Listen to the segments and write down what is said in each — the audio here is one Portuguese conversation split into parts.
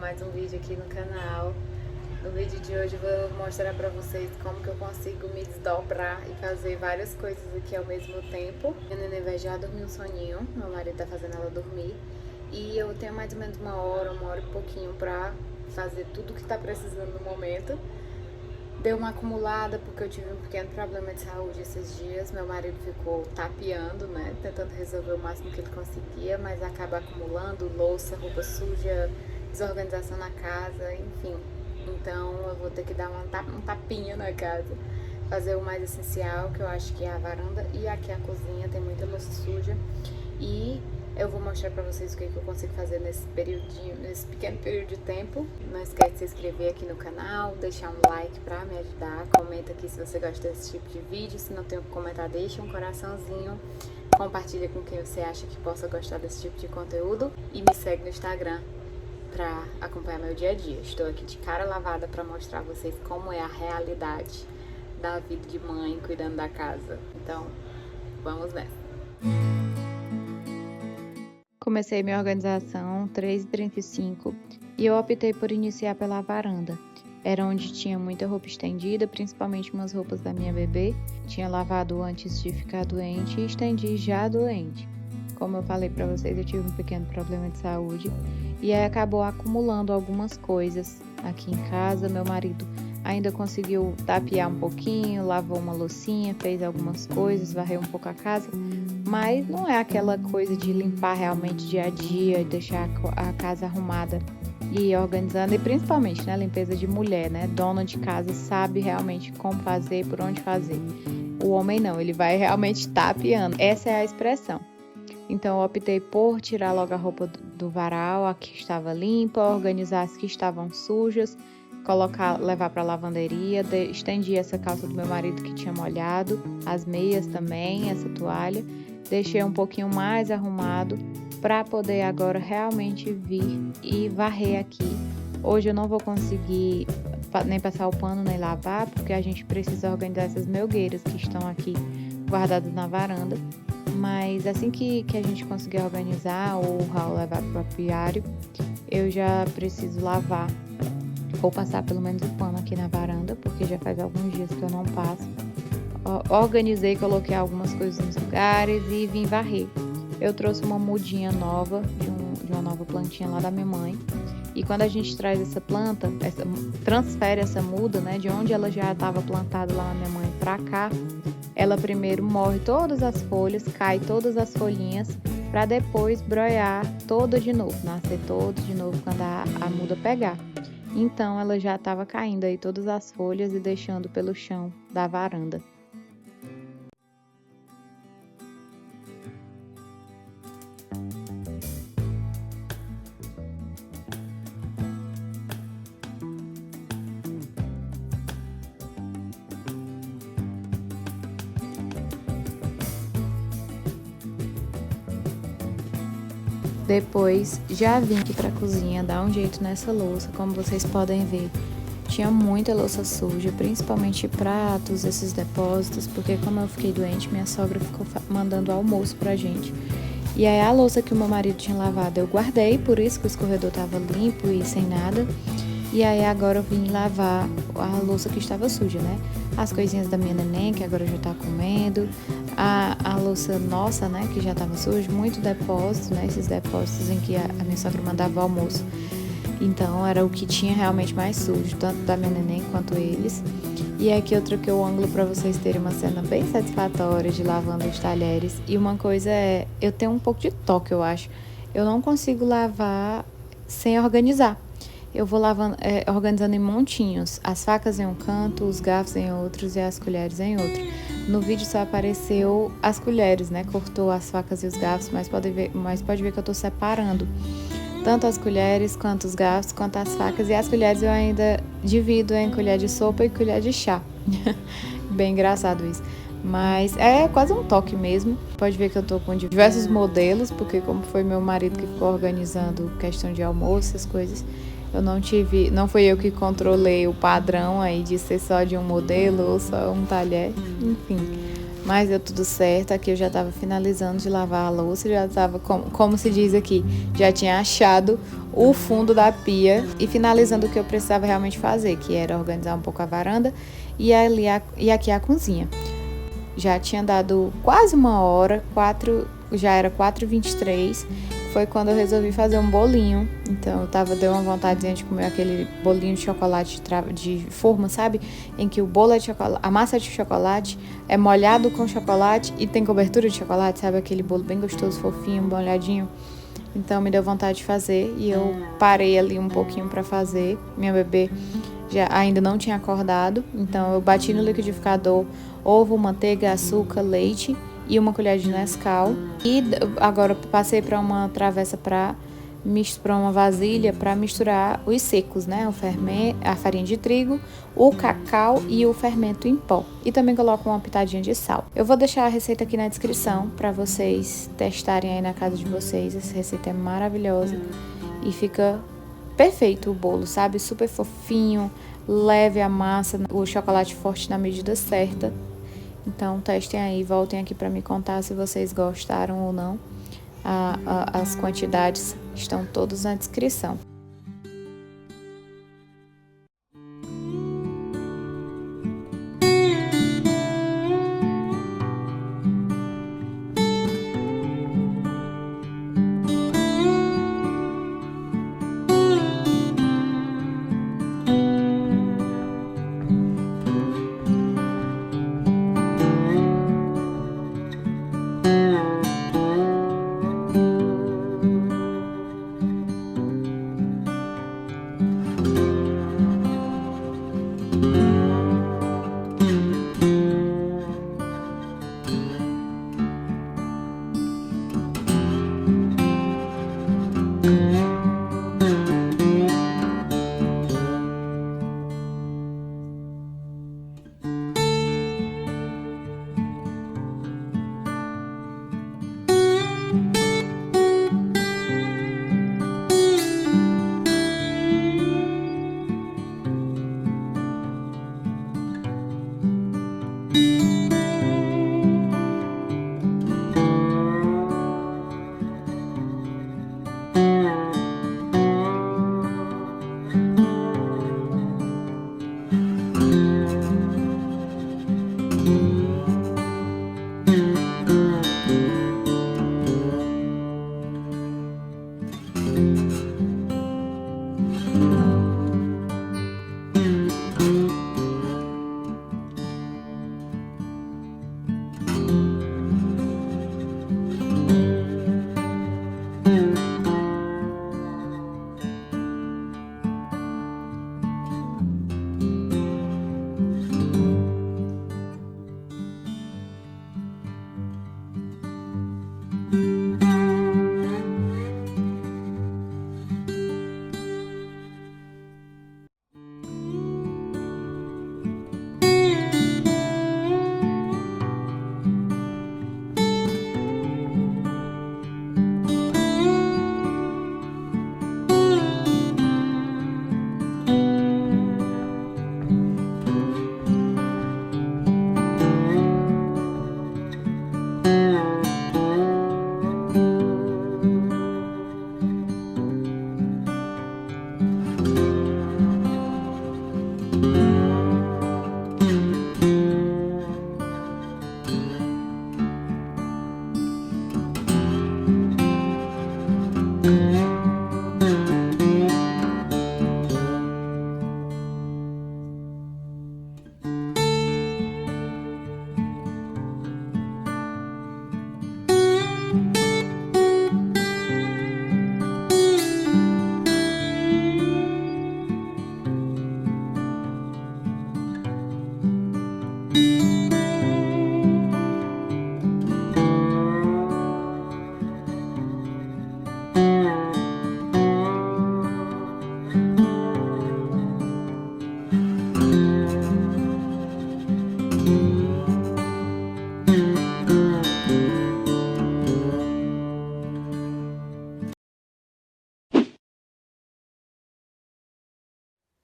mais um vídeo aqui no canal. No vídeo de hoje eu vou mostrar pra vocês como que eu consigo me desdobrar e fazer várias coisas aqui ao mesmo tempo. Minha neném já dormiu um soninho, meu marido tá fazendo ela dormir. E eu tenho mais ou menos uma hora e pouquinho pra fazer tudo que tá precisando no momento. Deu uma acumulada porque eu tive um pequeno problema de saúde esses dias. Meu marido ficou tapeando, né? Tentando resolver o máximo que ele conseguia, mas acaba acumulando louça, roupa suja, desorganização na casa, enfim. Então eu vou ter que dar um tapinha na casa. Fazer o mais essencial, que eu acho que é a varanda e aqui a cozinha, tem muita louça suja. E eu vou mostrar pra vocês o que eu consigo fazer nesse pequeno período de tempo. Não esquece de se inscrever aqui no canal, deixar um like pra me ajudar. Comenta aqui se você gosta desse tipo de vídeo. Se não tem o que comentar, deixa um coraçãozinho. Compartilha com quem você acha que possa gostar desse tipo de conteúdo. E me segue no Instagram pra acompanhar meu dia a dia. Estou aqui de cara lavada pra mostrar a vocês como é a realidade da vida de mãe cuidando da casa. Então, vamos nessa. Comecei minha organização 3h35 e eu optei por iniciar pela varanda. Era onde tinha muita roupa estendida, principalmente umas roupas da minha bebê. Tinha lavado antes de ficar doente e estendi já doente. Como eu falei pra vocês, eu tive um pequeno problema de saúde e aí acabou acumulando algumas coisas aqui em casa. Meu marido ainda conseguiu tapear um pouquinho, lavou uma loucinha, fez algumas coisas, varreu um pouco a casa. Mas não é aquela coisa de limpar realmente dia a dia e deixar a casa arrumada e organizando. E principalmente, né, limpeza de mulher, né? Dona de casa sabe realmente como fazer, por onde fazer. O homem não, ele vai realmente tapeando. Essa é a expressão. Então eu optei por tirar logo a roupa do varal, a que estava limpa, organizar as que estavam sujas, levar para a lavanderia, estendi essa calça do meu marido que tinha molhado, as meias também, essa toalha. Deixei um pouquinho mais arrumado para poder agora realmente vir e varrer aqui. Hoje eu não vou conseguir nem passar o pano nem lavar, porque a gente precisa organizar essas melgueiras que estão aqui guardadas na varanda. Mas assim que a gente conseguir organizar ou o Raul levar para o apiário, eu já preciso lavar. Vou passar pelo menos o pano aqui na varanda, porque já faz alguns dias que eu não passo. Organizei, coloquei algumas coisas nos lugares e vim varrer. Eu trouxe uma mudinha nova, de uma nova plantinha lá da minha mãe. E quando a gente traz essa planta, transfere essa muda, né, de onde ela já estava plantada lá na minha mãe pra cá, ela primeiro morre todas as folhas, cai todas as folhinhas, para depois broiar toda de novo, nascer toda de novo quando a muda pegar. Então ela já estava caindo aí todas as folhas e deixando pelo chão da varanda. Depois já vim aqui para a cozinha dar um jeito nessa louça, como vocês podem ver. Tinha muita louça suja, principalmente pratos, esses depósitos, porque como eu fiquei doente, minha sogra ficou mandando almoço pra gente. E aí a louça que o meu marido tinha lavado eu guardei, por isso que o escorredor estava limpo e sem nada. E aí agora eu vim lavar a louça que estava suja, né? As coisinhas da minha neném, que agora já tá comendo. A louça nossa, né, que já estava suja, muito depósito, né? Esses depósitos em que a minha sogra mandava o almoço. Então era o que tinha realmente mais sujo, tanto da minha neném quanto eles. E aqui eu troquei o ângulo para vocês terem uma cena bem satisfatória de lavando os talheres. E uma coisa é, eu tenho um pouco de toque, eu acho. Eu não consigo lavar sem organizar. Eu vou lavando, organizando em montinhos. As facas em um canto, os garfos em outros e as colheres em outro. No vídeo só apareceu as colheres, né? Cortou as facas e os garfos, mas pode ver que eu tô separando. Tanto as colheres, quanto os garfos, quanto as facas. E as colheres eu ainda divido em colher de sopa e colher de chá. Bem engraçado isso. Mas é quase um toque mesmo. Pode ver que eu tô com diversos modelos, porque como foi meu marido que ficou organizando questão de almoço, essas coisas, não fui eu que controlei o padrão aí de ser só de um modelo ou só um talher, enfim. mas deu tudo certo. Aqui eu já estava finalizando de lavar a louça, já estava, como se diz aqui, já tinha achado o fundo da pia e finalizando o que eu precisava realmente fazer, que era organizar um pouco a varanda e aqui a cozinha. Já tinha dado quase 1 hora, já era 4h23, foi quando eu resolvi fazer um bolinho. Então deu uma vontadezinha de comer aquele bolinho de chocolate de forma, sabe? Em que o bolo é de chocolate, a massa é de chocolate, é molhado com chocolate e tem cobertura de chocolate, sabe? Aquele bolo bem gostoso, fofinho, molhadinho. Então me deu vontade de fazer e eu parei ali um pouquinho para fazer. Minha bebê ainda não tinha acordado, então eu bati no liquidificador ovo, manteiga, açúcar, leite e uma colher de Nescau. E agora passei para uma travessa para uma vasilha para misturar os secos, né? O fermento, a farinha de trigo, o cacau e o fermento em pó. E também coloco uma pitadinha de sal. Eu vou deixar a receita aqui na descrição para vocês testarem aí na casa de vocês. Essa receita é maravilhosa e fica perfeito o bolo, sabe? Super fofinho, leve a massa, o chocolate forte na medida certa. Então testem aí, voltem aqui para me contar se vocês gostaram ou não. As quantidades estão todas na descrição.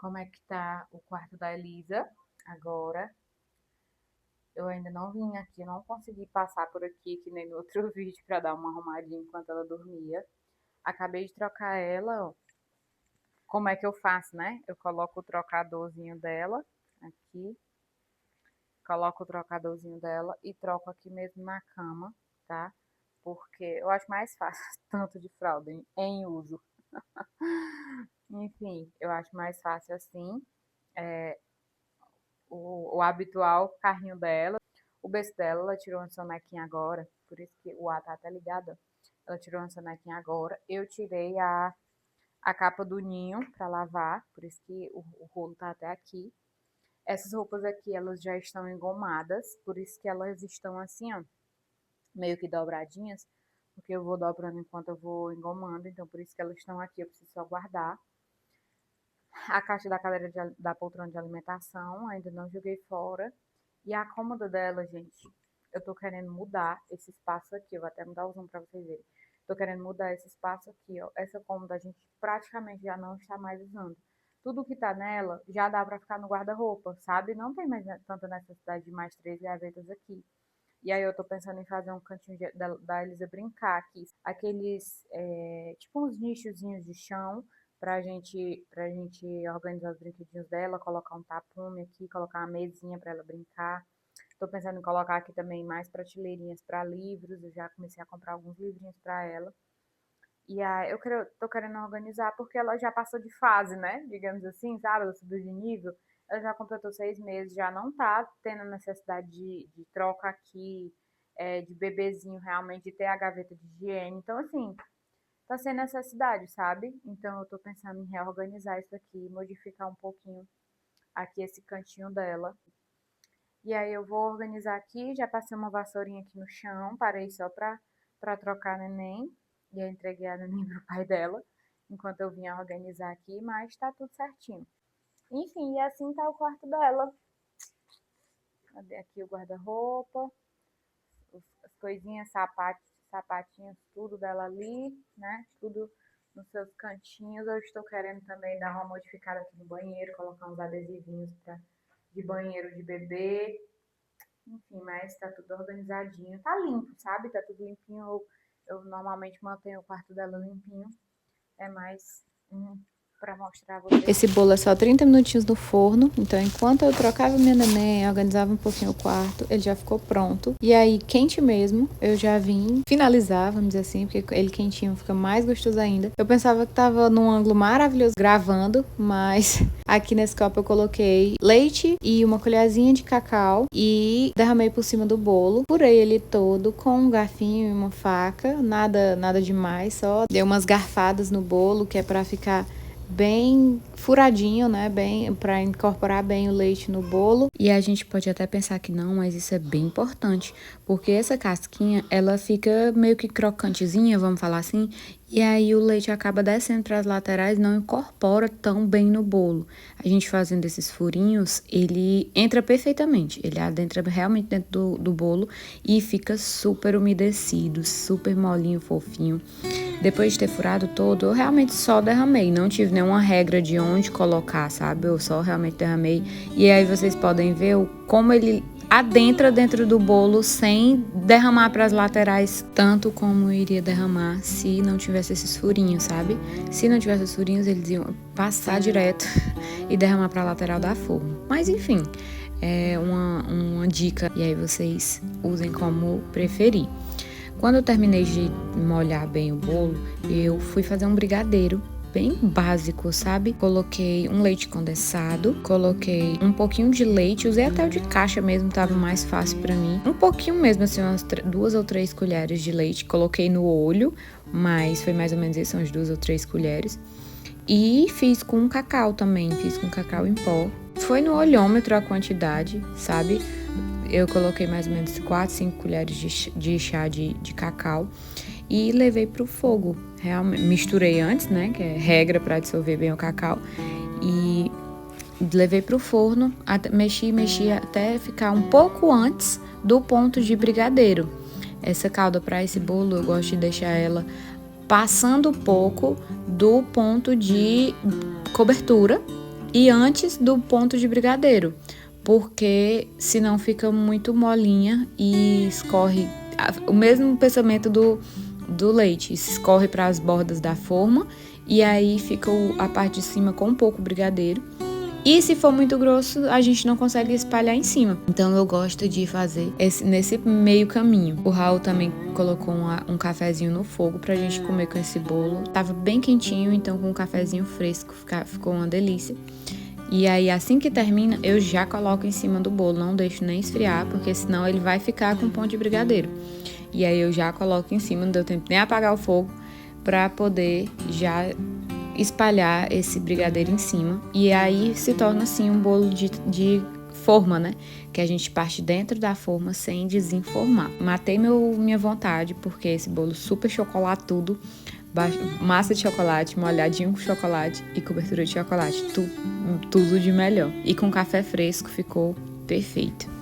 Como é que tá o quarto da Elisa agora? Eu ainda não vim aqui, não consegui passar por aqui, que nem no outro vídeo, pra dar uma arrumadinha enquanto ela dormia. Acabei de trocar ela, ó. Como é que eu faço, né? Eu coloco o trocadorzinho dela aqui, coloco o trocadorzinho dela e troco aqui mesmo na cama, tá? Porque eu acho mais fácil tanto de fralda em uso. Enfim, eu acho mais fácil assim. É, o habitual carrinho dela, o berço dela, ela tirou uma sonequinha agora, por isso que o ar tá até ligado. Ela tirou uma sonequinha agora. Eu tirei a capa do ninho para lavar, por isso que o rolo tá até aqui. Essas roupas aqui, elas já estão engomadas, por isso que elas estão assim, ó, meio que dobradinhas, porque eu vou dobrando enquanto eu vou engomando, então por isso que elas estão aqui, eu preciso só guardar. A caixa da cadeira da poltrona de alimentação, ainda não joguei fora. E a cômoda dela, gente, eu tô querendo mudar esse espaço aqui, eu vou até mudar o zoom pra vocês verem. Tô querendo mudar esse espaço aqui, ó. Essa cômoda a gente praticamente já não está mais usando. Tudo que tá nela já dá pra ficar no guarda-roupa, sabe? Não tem mais tanta necessidade de mais 3 gavetas aqui. E aí eu tô pensando em fazer um cantinho da Elisa brincar aqui. Aqueles, tipo uns nichozinhos de chão pra gente organizar os brinquedinhos dela, colocar um tapume aqui, colocar uma mesinha pra ela brincar. Tô pensando em colocar aqui também mais prateleirinhas para livros. Eu já comecei a comprar alguns livrinhos para ela. E aí tô querendo organizar porque ela já passou de fase, né? Digamos assim, sabe? Ela subiu de nível. Ela já completou 6 meses, já não tá tendo necessidade de troca aqui, de bebezinho realmente, de ter a gaveta de higiene. Então, assim, tá sem necessidade, sabe? Então, eu tô pensando em reorganizar isso aqui, modificar um pouquinho aqui esse cantinho dela. E aí eu vou organizar aqui, já passei uma vassourinha aqui no chão, parei só pra trocar a neném. E eu entreguei a neném pro pai dela, enquanto eu vinha organizar aqui, mas tá tudo certinho. Enfim, e assim tá o quarto dela. Cadê aqui o guarda-roupa, as coisinhas, sapatinhos, tudo dela ali, né? Tudo nos seus cantinhos. Eu estou querendo também dar uma modificada aqui no banheiro, colocar uns adesivinhos de banheiro de bebê. Enfim, mas tá tudo organizadinho. Tá limpo, sabe? Tá tudo limpinho. Eu normalmente mantenho o quarto dela limpinho. É mais pra mostrar a vocês. Esse bolo é só 30 minutinhos no forno. Então, enquanto eu trocava minha neném, organizava um pouquinho o quarto, ele já ficou pronto. E aí, quente mesmo, eu já vim finalizar, vamos dizer assim, porque ele quentinho fica mais gostoso ainda. Eu pensava que tava num ângulo maravilhoso gravando, mas aqui nesse copo eu coloquei leite e uma colherzinha de cacau e derramei por cima do bolo. Purei ele todo com um garfinho e uma faca, nada demais, só dei umas garfadas no bolo, que é pra ficar bem furadinho, né? Bem para incorporar bem o leite no bolo. E a gente pode até pensar que não, mas isso é bem importante, porque essa casquinha, ela fica meio que crocantezinha, vamos falar assim, e aí o leite acaba descendo para as laterais, não incorpora tão bem no bolo. A gente fazendo esses furinhos, ele entra perfeitamente, ele adentra realmente dentro do bolo e fica super umedecido, super molinho, fofinho. Depois de ter furado todo, eu realmente só derramei, não tive nenhuma regra de onde colocar, sabe? Eu só realmente derramei. E aí vocês podem ver como ele adentra dentro do bolo sem derramar para as laterais, tanto como iria derramar se não tivesse esses furinhos, sabe? Se não tivesse os furinhos, eles iam passar direto e derramar para a lateral da forma. Mas enfim, é uma dica e aí vocês usem como preferir. Quando eu terminei de molhar bem o bolo, eu fui fazer um brigadeiro bem básico, sabe? Coloquei um leite condensado, coloquei um pouquinho de leite, usei até o de caixa mesmo, tava mais fácil pra mim. Um pouquinho mesmo, assim, umas 2 ou 3 colheres de leite, coloquei no olho, mas foi mais ou menos isso, umas 2 ou 3 colheres. E fiz com cacau também, fiz com cacau em pó. Foi no olhômetro a quantidade, sabe? Eu coloquei mais ou menos 4, 5 colheres de chá de cacau e levei pro fogo. Realmente, misturei antes, né, que é regra para dissolver bem o cacau. E levei pro forno, mexi até ficar um pouco antes do ponto de brigadeiro. Essa calda para esse bolo, eu gosto de deixar ela passando um pouco do ponto de cobertura e antes do ponto de brigadeiro. porque senão fica muito molinha e escorre o mesmo pensamento do leite, escorre para as bordas da forma e aí fica a parte de cima com um pouco brigadeiro. E se for muito grosso, a gente não consegue espalhar em cima. Então eu gosto de fazer nesse meio caminho. O Raul também colocou um cafezinho no fogo pra gente comer com esse bolo. Tava bem quentinho, então com um cafezinho fresco ficou uma delícia. E aí assim que termina, eu já coloco em cima do bolo. Não deixo nem esfriar, porque senão ele vai ficar com ponto de brigadeiro. E aí eu já coloco em cima, não deu tempo nem apagar o fogo, pra poder já espalhar esse brigadeiro em cima. E aí se torna assim um bolo de forma, né? Que a gente parte dentro da forma sem desenformar. Matei minha vontade, porque esse bolo super chocolatudo, massa de chocolate, molhadinho com chocolate e cobertura de chocolate. Tudo de melhor. E com café fresco ficou perfeito.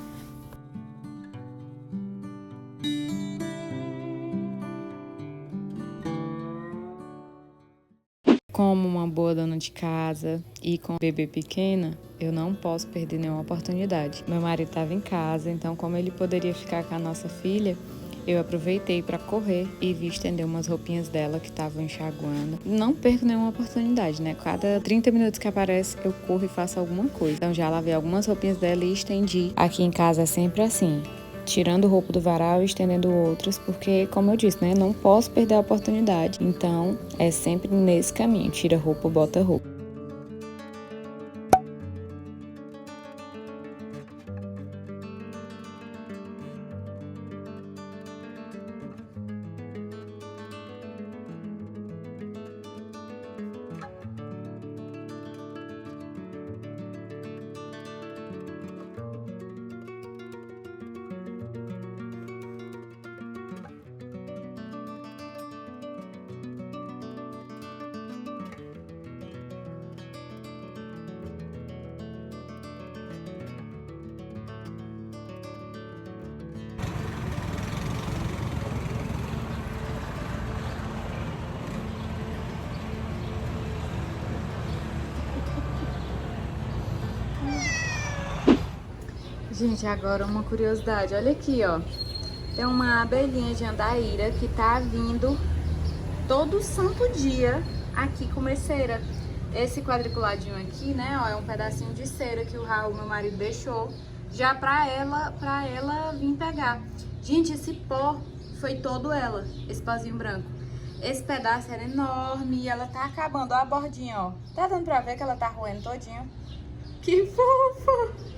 Como uma boa dona de casa e com bebê pequena, eu não posso perder nenhuma oportunidade. Meu marido estava em casa, então como ele poderia ficar com a nossa filha, eu aproveitei para correr e vi estender umas roupinhas dela que estavam enxaguando. Não perco nenhuma oportunidade, né? Cada 30 minutos que aparece, eu corro e faço alguma coisa. Então já lavei algumas roupinhas dela e estendi. Aqui em casa é sempre assim, tirando roupa do varal e estendendo outras, porque, como eu disse, né, não posso perder a oportunidade. Então, é sempre nesse caminho, tira roupa, bota roupa. Gente, agora uma curiosidade, olha aqui, ó. Tem uma abelhinha de andaíra que tá vindo todo santo dia aqui comer cera. Esse quadriculadinho aqui, né, ó, é um pedacinho de cera que o Raul, meu marido, deixou já pra ela vir pegar. Gente, esse pó foi todo ela, esse pozinho branco. Esse pedaço era enorme e ela tá acabando, ó a bordinha, ó. Tá dando pra ver que ela tá roendo todinho? Que fofa!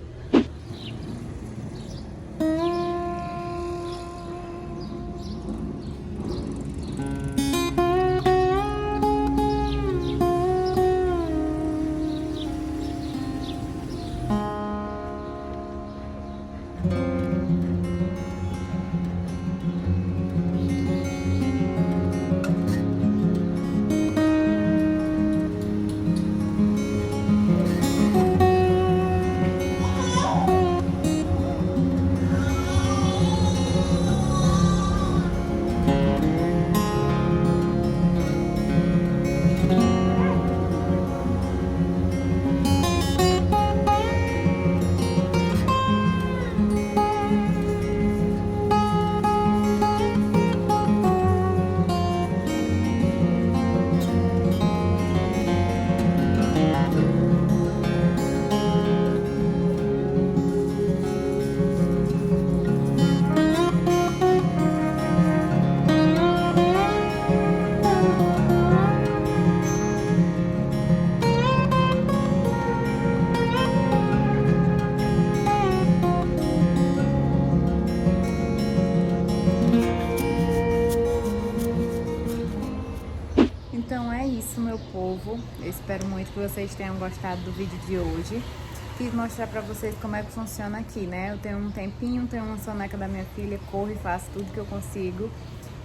Então é isso, meu povo. Eu espero muito que vocês tenham gostado do vídeo de hoje. Quis mostrar pra vocês como é que funciona aqui, né? Eu tenho um tempinho, tenho uma soneca da minha filha, corro e faço tudo que eu consigo.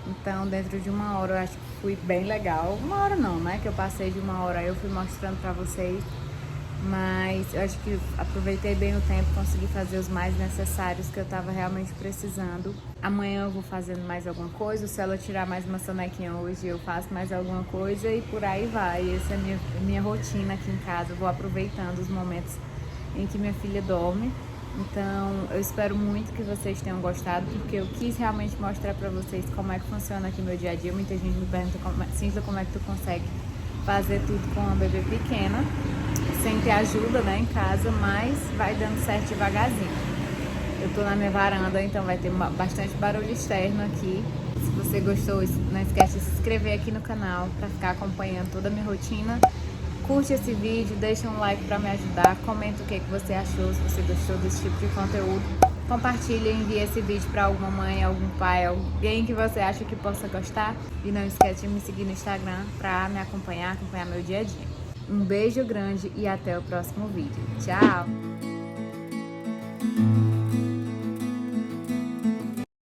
Então, dentro de uma hora, eu acho que fui bem legal. Uma hora não, né? Que eu passei de uma hora, eu fui mostrando pra vocês. Mas eu acho que aproveitei bem o tempo, consegui fazer os mais necessários que eu tava realmente precisando. Amanhã eu vou fazendo mais alguma coisa, se ela tirar mais uma sonequinha hoje, eu faço mais alguma coisa e por aí vai. Essa é a minha rotina aqui em casa, eu vou aproveitando os momentos em que minha filha dorme. Então, eu espero muito que vocês tenham gostado, porque eu quis realmente mostrar pra vocês como é que funciona aqui meu dia a dia. Muita gente me pergunta, Cíntia, como é que tu consegue fazer tudo com uma bebê pequena, sem ter ajuda, né, em casa, mas vai dando certo devagarzinho. Eu tô na minha varanda, então vai ter bastante barulho externo aqui. Se você gostou, não esquece de se inscrever aqui no canal para ficar acompanhando toda a minha rotina. Curte esse vídeo, deixa um like para me ajudar, comenta o que você achou, se você gostou desse tipo de conteúdo. Compartilha, envia esse vídeo para alguma mãe, algum pai, alguém que você acha que possa gostar. E não esquece de me seguir no Instagram para me acompanhar meu dia a dia. Um beijo grande e até o próximo vídeo. Tchau!